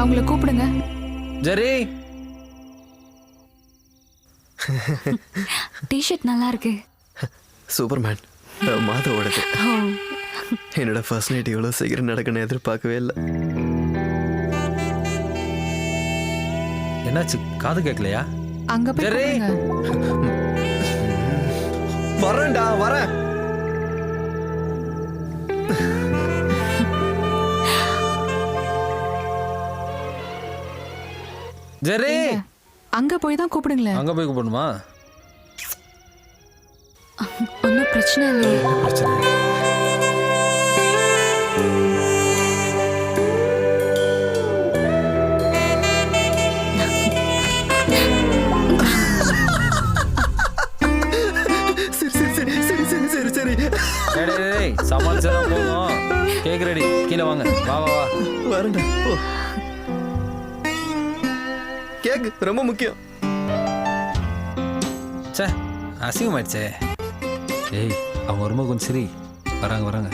அவங்கள கூப்பிடுங்க. ஜெரி, டி-ஷர்ட் நல்லா இருக்கு. சூப்பர்மேன் மாதவோடது. என்னோட ஃபர்ஸ்ட் நைட் இவ்வளோ சீக்கிரம் நடக்கணும்னு எதிர்பார்க்கவே இல்லை. என்னாச்சு? காது கேட்கலையா? அங்க போய் ஜெரி. கூப்பிடுங்க. வரேன்டா வரேன். ஜெரி, அங்க போய் தான் கூப்பிடுங்களேன். அங்க போய் கூப்பிடணுமா? ஒன்றும் பிரச்சனை இல்லையே. என்ன பிரச்சனை? சமாளிச்சதான் போதும். கேக் ரெடி, கீழே வாங்க. வா வா வா. வரேன்டா. கேக் ரொம்ப முக்கியம். சே, அசிங்கமாயிடுச்சே. ஏய், அவங்க வரும்போது கொஞ்சம் சரி. வராங்க வராங்க.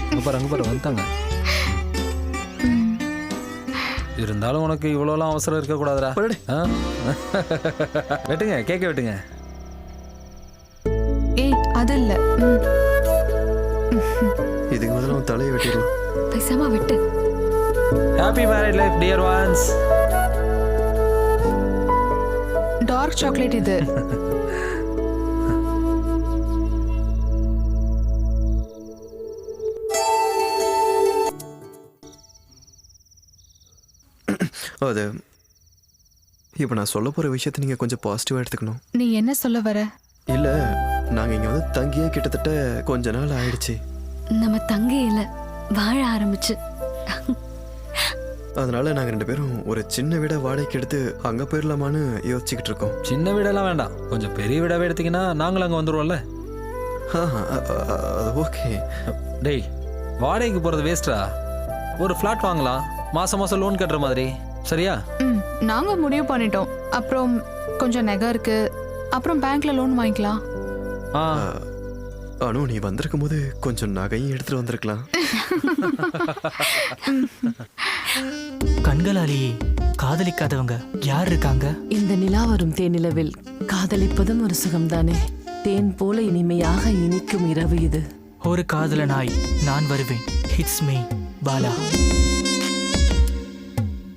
அங்க பாரு வந்துட்டாங்க. இருந்தாலும் உனக்கு இவ்வளோலாம் அவசரம் இருக்கக்கூடாதுடா. வெட்டுங்க, கேக்க வெட்டுங்க. ஏய் அது இல்ல. இதுக்கு முதல்ல உன் தலையை வெட்டிடலாம். பேசாம விட்டு. Happy married life dear ones. Dark chocolate இது. அது இப்போ நான் சொல்ல போகிற விஷயத்தை நீங்கள் கொஞ்சம் பாசிட்டிவாக எடுத்துக்கணும். நீ என்ன சொல்ல வர? இல்லை, நாங்கள் இங்கே வந்து தங்கியே கிட்டத்தட்ட கொஞ்ச நாள் ஆயிடுச்சு. நம்ம தங்கையில வாழ ஆரம்பிச்சு. அதனால நாங்கள் 2 பேரும் ஒரு சின்ன வீடை வாடகைக்கு எடுத்து அங்கே போயிடலாமான்னு யோசிச்சுக்கிட்டு இருக்கோம். சின்ன வீடெல்லாம் வேண்டாம், கொஞ்சம் பெரிய வீடாவே எடுத்தீங்கன்னா நாங்களும் அங்கே வந்துடுவோம்ல. அது ஓகே. டேய், வாடகைக்கு போகிறது வேஸ்டா. ஒரு ஃப்ளாட் வாங்கலாம், மாதம் மாதம் லோன் கட்டுற மாதிரி. சரியா? நாங்க முடிவு பண்ணிட்டோம். அப்புறம் கொஞ்சம் நகை இருக்கு, அப்புறம் பேங்க்ல லோன் வாங்கிக்கலாம். அனு, நீ வந்திருக்கும் போது கொஞ்சம் நகையும் எடுத்துட்டு வந்திருக்கலாம். கண்களாலேயே காதலிக்காதவங்க யார் இருக்காங்க? இந்த நிலா வரும் தேனிலவில் காதலிப்பதும் ஒரு சுகம்தானே. தேன் போல இனிமையாக இனிக்கும் இரவு இது. ஒரு காதலனாய் நான் வருவேன். Hits me Bala.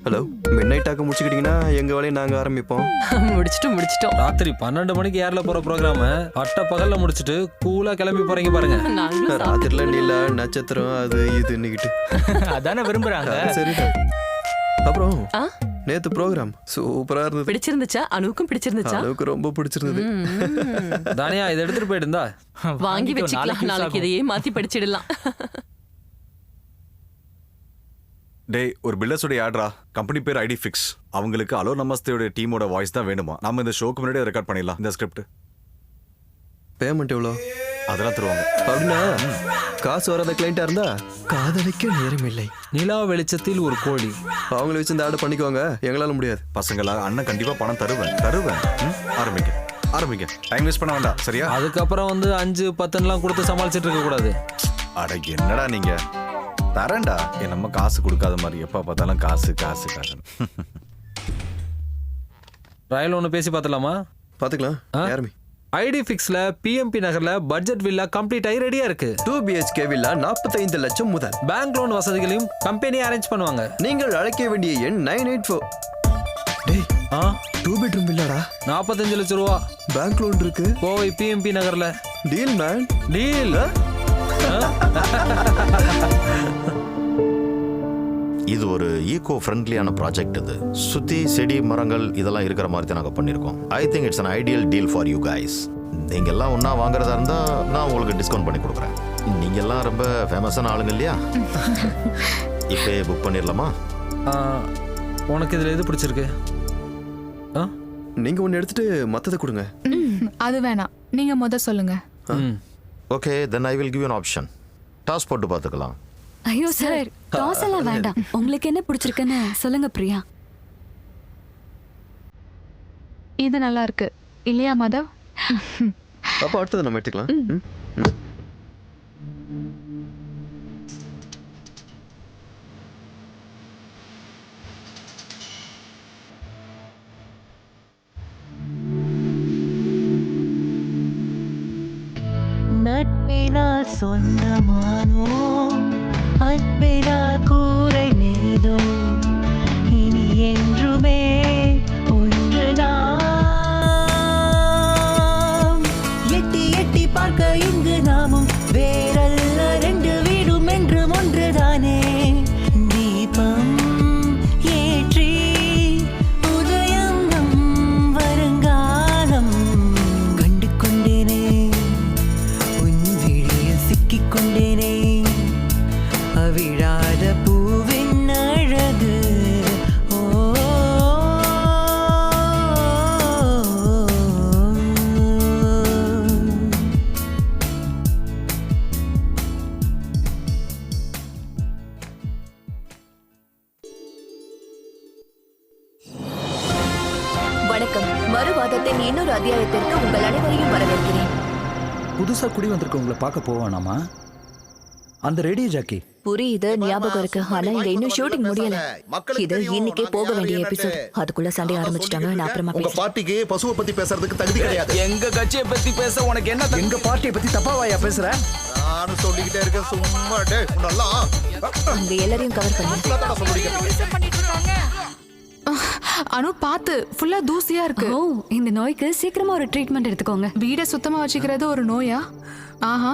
Hello, mid நைட்டாக்க முடிச்சுக்கிட்டீங்கன்னா எங்க வேலையை நாங்க ஆரம்பிப்போம். முடிச்சிட்டோம். ராத்திரி 12 மணிக்கு ஏர்ல போற ப்ரோக்ராம பட்ட பகல்ல முடிச்சிட்டு கூலா கிளம்பி போறீங்க பாருங்க. ராத்திரில நிலா நட்சத்திரம் அது இது நிக்கிட்டு அதானே விரும்புறாங்க. சரிடா. அப்புறம் நேத்து ப்ரோக்ராம் சூப்பரா இருந்தது. பிடிச்சிருந்துச்சா? அனுவுக்கும் பிடிச்சிருந்துச்சா? அனுவுக்கு ரொம்ப பிடிச்சிருந்தது. தானியா, இதை எடுத்துட்டு போயிட்டு இருந்தா வாங்கி வச்சுக்கலாம். நாளைக்கு இதையே மாத்தி படிச்சிடலாம். டேய், ஒரு பில்டர்ஸோட ஆட்ரா. கம்பெனி பேர் ஐடி ஃபிக்ஸ். அவங்களுக்கு அலோ நமஸ்தேயோட டீமோட வாய்ஸ் தான் வேணுமா. நம்ம இந்த ஷோக்கு முன்னாடியே ரெக்கார்ட் பண்ணிடலாம். இந்த ஸ்கிரிப்ட் பேமெண்ட் எவ்வளோ? அதெல்லாம் தருவாங்க. அப்படின்னா காசு வராத கிளைண்டா இருந்தா காதலிக்க நேரம் இல்லை. நிலா வெளிச்சத்தில் ஒரு கோழி. அவங்கள வச்சு இந்த ஆர்டர் பண்ணிக்குவாங்க, எங்களால முடியாது. பசங்களா, அண்ணன் கண்டிப்பா பணம் தருவேன். ஆரம்பிங்க. டைம் வேஸ்ட் பண்ண வேண்டாம். சரியா? அதுக்கப்புறம் வந்து 5-10 கொடுத்து சமாளிச்சிட்டு இருக்க கூடாது. அட என்னடா நீங்க, தரேன்டா. நம்ம காசு கொடுக்காத மாதிரி எப்ப பார்த்தாலும் காசு. ரயில் ஒன்று பேசி பார்த்துலாமா? பார்த்துக்கலாம். யாருமே ஐடி ஃபிக்ஸ்ல பிஎம்பி நகர்ல பட்ஜெட் வில்லா கம்ப்ளீட் ஆகி ரெடியா இருக்கு. 2 BHK வில்லா 45 லட்சம் முதல். பேங்க் லோன் வசதிகளையும் கம்பெனி அரேஞ்ச் பண்ணுவாங்க. நீங்கள் அழைக்க வேண்டிய எண் 984. டேய், 2 பெட்ரூம் வில்லாடா, 45 லட்சம் ரூபா. பேங்க் லோன் இருக்கு. கோவை பிஎம்பி நகர்ல. Deal man, deal. இது ஒரு ஈகோ ஃப்ரெண்ட்லியான ப்ராஜெக்ட். இது சுத்தி செடி மரங்கள் இதெல்லாம் இருக்கிற மாதிரி தான் நாங்கள் பண்ணியிருக்கோம். I think it's an ideal deal for you guys. நீங்கள் எல்லாம் ஒன்றா வாங்குறதா இருந்தால் நான் உங்களுக்கு டிஸ்கவுண்ட் பண்ணி கொடுக்குறேன். நீங்கள் எல்லாம் ரொம்ப ஃபேமஸான ஆளுங்க இல்லையா? இப்போ புக் பண்ணிடலாமா? உனக்கு இதில் எது பிடிச்சிருக்கு? நீங்கள் ஒன்று எடுத்துட்டு மற்றதை கொடுங்க. அது வேணாம், நீங்க முத சொல்லுங்க. Okay, then I will give you an option. Toss போட்டு பார்த்துக்கலாம். ஐயோ சார், டாஸ் எல்லாம் வேண்டாம். உங்களுக்கு என்ன பிடிச்சிருக்குன்னு சொல்லுங்க பிரியா. இது நல்லா இருக்கு இல்லையா மாதவ்? அப்போ அடுத்தது நம்ம எடுத்துக்கலாம். சொந்தமானோ அன்பை நான் கூரை மீதோ இனி என்றுமே ஒன்று நாம் எட்டி எட்டி பார்க்க இங்கு நாமும் வேறல்ல ரெண்டு வீடும் என்றும் ஒன்றுதானே தீபம் ஏற்றி உதயம் நம் வருங்காலம் கண்டு கொண்டேனே உன் விழியில் சிக்கிக் கொண்டேனே அவிழாத பூவின் அழகு ஓ வணக்கம். மறுவாதத்தின் இன்னொரு அத்தியாயத்திற்கு உங்கள் அனைவரையும் வரவேற்கிறேன். புதுசா குடி வந்திருக்கவங்கள பார்க்க போவானாமா? அந்த ரேடியோ ஜாக்கி புரியுது, ஞாபகம் இருக்கு. ஆனா இங்க இன்னும் ஷூட்டிங் முடியல. இது இன்னைக்கே போக வேண்டிய எபிசோட். அதுக்குள்ள சண்டை ஆரம்பிச்சிட்டாங்க. நான் அப்புறமா உங்க பார்ட்டிக்கு பசுவை பத்தி பேசுறதுக்கு தகுதி கிடையாது. எங்க கட்சியை பத்தி பேச உனக்கு என்ன? எங்க பார்ட்டியை பத்தி தப்பாவாயா பேசுற? நானும் சொல்லிக்கிட்டே இருக்கேன் சும்மா டேய் நல்லா இங்க எல்லாரையும் கவர் பண்ணி அனு பார்த்து ஃபுல்லா தூசியா இருக்கு. ஓ, இந்த நோய்க்கு சீக்கிரமா ஒரு ட்ரீட்மெண்ட் எடுத்துக்கோங்க. வீடை சுத்தமா வச்சுக்கிறது ஒரு நோயா? ஆஹா,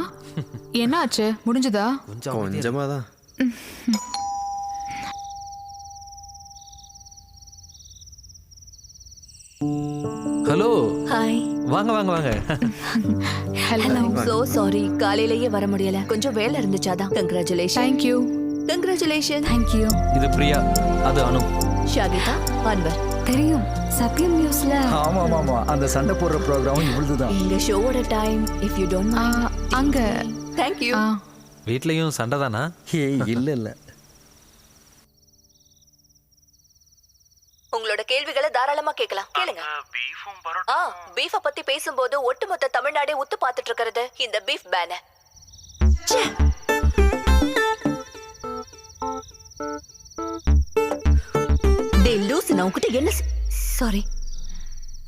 என்ன ஆச்சு? முடிஞ்சதா? கொஞ்சமா தான். Hello, hi. வாங்க வாங்க வாங்க. ஹலோ. சோ சாரி, காலையிலேயே வர முடியல. கொஞ்சம் வேலை இருந்துச்சாதான். கங்க்ராச்சுலேஷன். தேங்க்யூ. கங்க்ராச்சுலேஷன். தேங்க்யூ. இது பிரியா, அது அனு. ஷாகிதா, அன்வர். தெரியும், சத்யம் நியூஸ்ல. ஆமா ஆமா, அந்த சண்டை போடுற ப்ரோக்ராமும் இவ்வளவுதான். இந்த ஷோவோட time if you don't mind. அங்க. Thank you. வீட்லயும் சண்டை தானா? ஏய் இல்ல இல்ல. உங்களோட கேள்விகளை தாராளமா கேட்கலாம். கேளுங்க. பீஃப பத்தி பேசும்போது ஒட்டுமொத்த தமிழ்நாடே உத்து பார்த்துட்டு இருக்கிறது இந்த பீஃப் பேன. டேய் லூஸ், நான் உன்கிட்ட என்ன சாரி.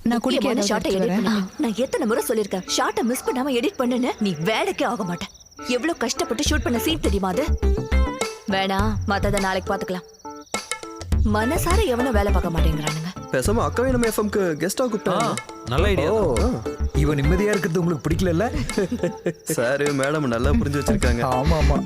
நான் குடிக்க ஷார்ட்டை எடிட் பண்ணேன். நான் எத்தனை முறை சொல்லிருக்கேன் ஷார்ட்டை மிஸ் பண்ணாம எடிட் பண்ணுன்னு. நீ வேலைக்கே ஆக மாட்டேன். எவ்வளவு கஷ்டப்பட்டு ஷூட் பண்ண சீன் தெரியுமா அது? வேணாம், மத்தத நாளைக்கு பாத்துக்கலாம். மனசார எவனும் வேலை பார்க்க மாட்டேங்கிறானுங்க. பேசாம அக்காவே நம்ம எஃப்எம்க்கு கெஸ்டா கூப்பிட்டாங்க. நல்ல ஐடியா. இவன் நிம்மதியா இருக்கிறது உங்களுக்கு பிடிக்கல? சார் மேடம் நல்லா புரிஞ்சு வச்சிருக்காங்க. ஆமா ஆமா.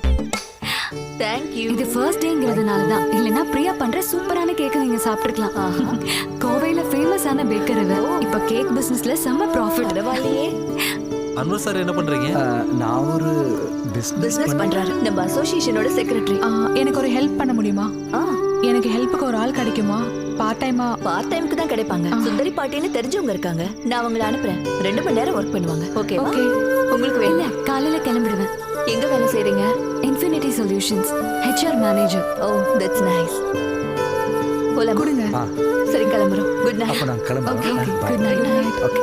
Thank you. இது ஃபர்ஸ்ட் டேங்கிறதுனால தான். இல்லனா பிரியா பண்ற சூப்பரான கேக் நீங்க சாப்பிட்டுக்கலாம். கோவையில ஃபேமஸான பேக்கர் இவ. இப்ப கேக் பிசினஸ்ல செம்ம ப்ராஃபிட். பரவாயில்லையே. அன்வர் சார் என்ன பண்றீங்க? நான் ஒரு பிசினஸ் பண்றாரு. நம்ம அசோசியேஷனோட செக்ரட்டரி. எனக்கு ஒரு ஹெல்ப் பண்ண முடியுமா? எனக்கு ஹெல்ப்புக்கு ஒரு ஆள் கிடைக்குமா? பார்ட் டைமா? பார்ட் டைம்க்கு தான் கிடைப்பாங்க. சுந்தரி பாட்டின்னு தெரிஞ்சவங்க இருக்காங்க. நான் அவங்கள அனுப்புறேன். 2 மணி நேரம் ஒர்க் பண்ணுவாங்க. Okay okay. உங்களுக்கு வேலை? காலையில கிளம்பிடுவேன். எங்க வேலை செய்றீங்க? Infinity solutions, HR manager. Oh, that's nice. போலாம். கொடுங்க. சரி, கிளம்புறோம். Good night. அப்ப நான் கிளம்புறேன். Okay, Bye. Good night. Okay.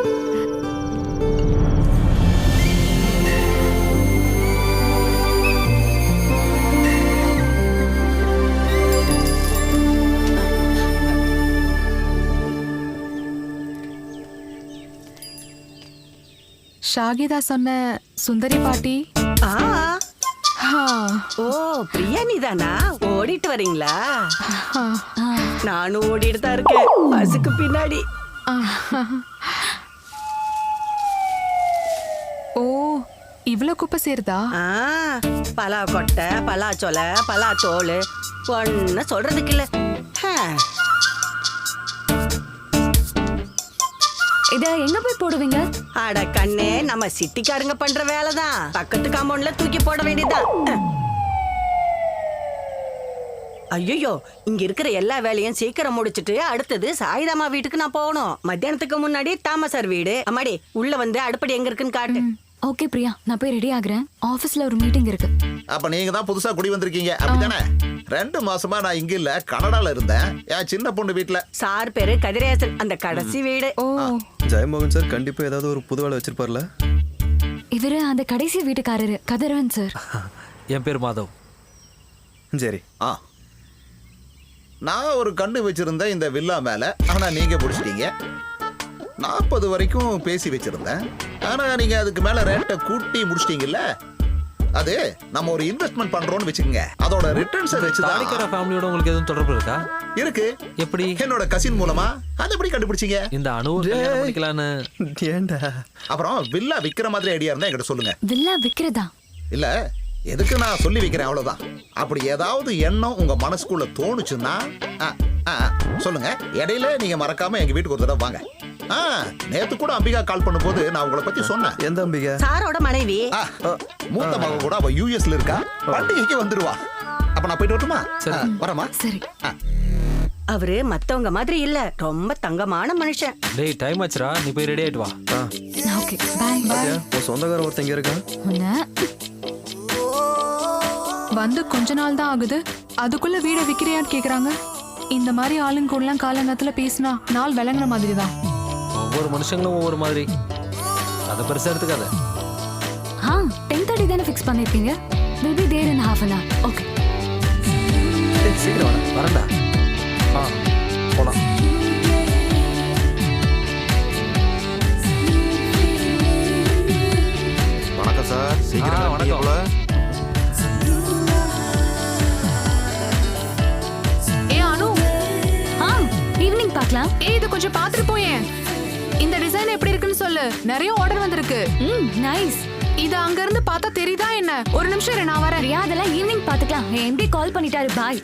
Shahida சொன்ன சுந்தரி பாட்டி. ஓ, பிரியா நீதானா? ஓடிட்டு வரீங்களா? நானும் ஓடிட்டு தான் இருக்கேன் பஸ்ஸுக்கு பின்னாடி. ஓ, இவ்ளோ குப்பை சேருதா? பலா கொட்டை, பலாச்சொலை, பலாத்தோல் ஒன்னு சொல்றதுக்கு இல்ல. இத எங்க போய் போடுவீங்க? அட கண்ணே, நம்ம சிட்டிக்காரங்க பண்ற வேலைதான். பக்கத்து காம்பவுண்ட்ல தூக்கி போட வேண்டியதுதான். ஐயோ, இங்க இருக்கிற எல்லா வேலையும் சீக்கிரம் முடிச்சிட்டு அடுத்தது சாயிதாமா வீட்டுக்கு நான் போகணும். மத்தியானத்துக்கு முன்னாடி தாமசார் வீடு. அம்மாடி, உள்ள வந்து அடுப்படி எங்க இருக்குன்னு காட்டு. ஓகே பிரியா, நான் போய் ரெடி ஆகுறேன். ஆபீஸ்ல ஒரு மீட்டிங் இருக்கு. அப்ப நீங்க தான் புதுசா குடி வந்திருக்கீங்க அப்படிதானே? 2 மாசமா நான் இங்க இல்ல, கனடால இருந்தேன். என் சின்ன பொண்ணு வீட்டுல. சார் பேரு கதிரேசன். அந்த கடைசி வீடு. ஓ, ஜெயமோகன் சார் கண்டிப்பா ஏதாவது ஒரு புது வேலை வச்சிருப்பார்ல. இவரு அந்த கடைசி வீட்டுக்காரரு கதிரவன் சார். என் பேர் மாதவ். சரி. நான் ஒரு கண்ணு வச்சிருந்தேன் இந்த வில்லா மேல. ஆனா நீங்க பிடிச்சிட்டீங்க. 40 வரைக்கும் பேசி வச்சிருந்தேன். ஆனா நீங்க அதுக்கு மேல ரேட்டை கூட்டி முடிச்சிட்டீங்கல்ல. அது நம்ம ஒரு இன்வெஸ்ட்மெண்ட் பண்றோம்னு வச்சுக்கோங்க, அதோட ரிட்டர்ன்ஸை வச்சு தாடிக்கார ஃபேமிலியோட உங்களுக்கு எதுவும் தொடர்பு இருக்கா? இருக்கு. எப்படி? என்னோட கசின் மூலமா. அதை எப்படி கண்டுபிடிச்சீங்க? இந்த அணுவை கல்யாணம் பண்ணிக்கலான்னு. ஏன்டா? அப்புறம் வில்லா விக்கிற மாதிரி ஐடியா இருந்தா என்கிட்ட சொல்லுங்க. வில்லா விக்கிறதா? இல்ல, எதுக்கு நான் சொல்லி வைக்கிறேன் அவ்வளவுதான். அப்படி ஏதாவது எண்ணம் உங்க மனசுக்குள்ள தோணுச்சுன்னா சொல்லுங்க. இடையில நீங்க மறக்காம எங்க வீட்டுக்கு ஒரு தடவை வாங்க. நேத்து கூட அம்பிகா கால் பண்ணும்போது நான் உங்களை பத்தி சொன்னேன். எந்த அம்பிகா? சாரோட மனைவி. மூத்த மக கூட அவ யூஎஸ்ல இருக்கா, பண்டிகைக்கு வந்துருவா. அப்ப நான் போயிட்டு வரட்டுமா? வரமா? சரி. அவரு மத்தவங்க மாதிரி இல்ல, ரொம்ப தங்கமான மனுஷன். டேய் டைம் ஆச்சுடா, நீ போய் ரெடி ஆயிட்டு வா. Okay bye. உன் சொந்தக்கார ஒருத்தங்க இருக்கான். வந்து கொஞ்ச நாள் தான் ஆகுது, அதுக்குள்ள வீடை விக்கிறியான்னு கேக்குறாங்க. இந்த மாதிரி ஆளுங்க கூடலாம் காலங்கத்துல பேசினா நாள் விளங்குற மாதிரி தான். ஒவ்வொரு மனுஷங்களும் ஒவ்வொரு மாதிரி, அதை பெருசா எடுத்துக்காத. 10:30 தானே ஃபிக்ஸ் பண்ணிருக்கீங்க. We'll be there in half an hour. Okay. சீக்கிரம் வரேன்டா. போலாம். வணக்கம் சார். சீக்கிரம் வணக்கம். ஈவினிங் பார்க்கலாம். இது கொஞ்சம் பாத்துட்டு போயேன். இந்த டிசைன் எப்படி இருக்குன்னு சொல்லு. நிறைய ஆர்டர் வந்திருக்கு. நைஸ். இது அங்க இருந்து பார்த்தா தெரியுதா என்ன? ஒரு நிமிஷம் இரு, நான் வரேன். ரியா, அதெல்லாம் ஈவினிங் பாத்துக்கலாம். எம்டி கால் பண்ணிட்டாரு. பாய்.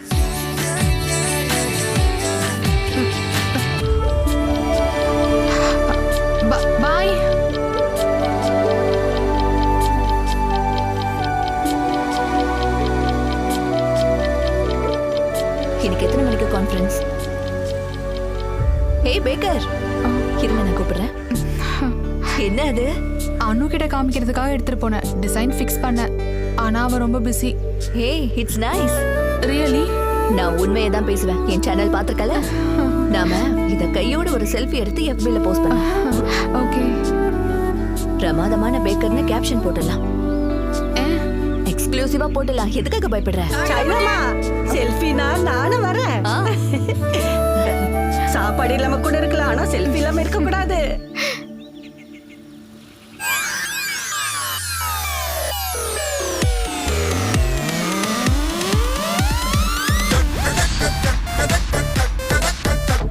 பாய். இன்னைக்கு எத்தனை மணிக்கு கான்ஃபரன்ஸ்? ஹே பேக்கர், இருங்க நான் கூப்பிடுறேன். என்ன அது? அனு கிட்ட காமிக்கிறதுக்காக எடுத்துட்டு போனேன். டிசைன் ஃபிக்ஸ் பண்ண. ஆனா அவ ரொம்ப busy. Hey, it's nice. Really? நான் உண்மையை தான் பேசுவேன். என் சேனல் பாத்துக்கல. நாம இத கையோட ஒரு செல்ஃபி எடுத்து FB-ல போஸ்ட் பண்ணலாம். ஓகே. பிரமாதமான பேக்கர்னு கேப்ஷன் போடலாம். எக்ஸ்க்ளூசிவா போடலாம். எதுக்காக பயப்படுற? சாய்தாமா, செல்ஃபினா நானும் வரேன். சாப்பாடு இல்லாம கூட இருக்கலாம், ஆனா செல்ஃபி இல்லாம இருக்க கூடாது.